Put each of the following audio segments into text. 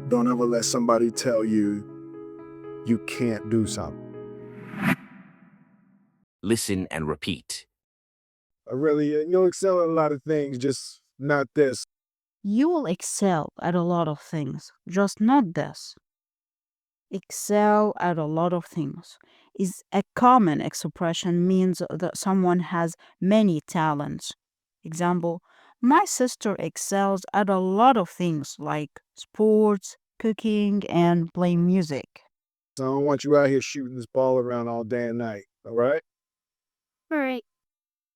Don't ever let somebody tell you you can't do something. Listen and repeat. You'll excel at a lot of things, just not this. You will excel at a lot of things, just not this. Excel at a lot of things is a common expression, means that someone has many talents. Example, my sister excels at a lot of things like sports, cooking, and playing music. So I don't want you out here shooting this ball around all day and night, all right? All right.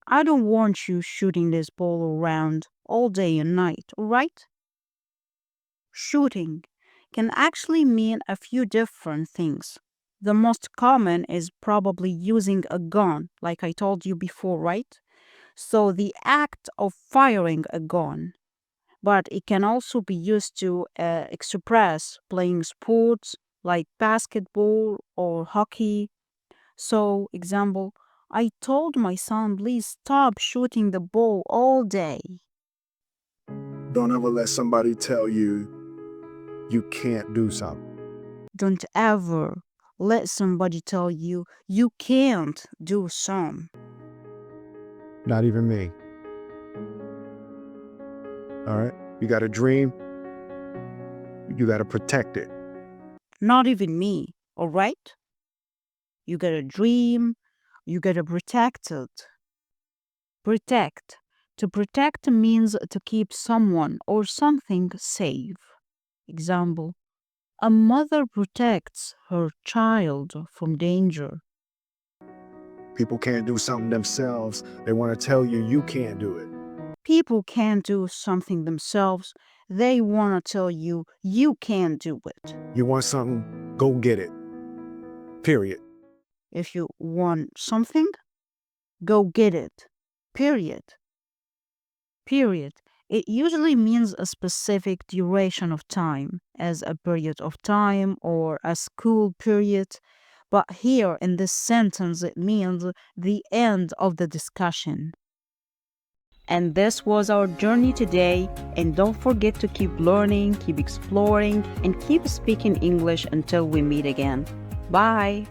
I don't want you shooting this ball around all day and night, all right? Shooting can actually mean a few different things. The most common is probably using a gun, like I told you before, right? So the act of firing a gun. But it can also be used to express playing sports like basketball or hockey. So, example, I told my son, please stop shooting the ball all day. Don't ever let somebody tell you you can't do something. Don't ever let somebody tell you you can't do some. Not even me. All right? You got a dream, you got to protect it. Not even me, all right? You got a dream, you gotta protect it. Protect. To protect means to keep someone or something safe. Example, a mother protects her child from danger. People can't do something themselves. They want to tell you you can't do it. People can't do something themselves. They want to tell you you can't do it. You want something, go get it. Period. If you want something, go get it. Period. Period. It usually means a specific duration of time, as a period of time or a school period. But here in this sentence, it means the end of the discussion. And this was our journey today. And don't forget to keep learning, keep exploring, and keep speaking English until we meet again. Bye.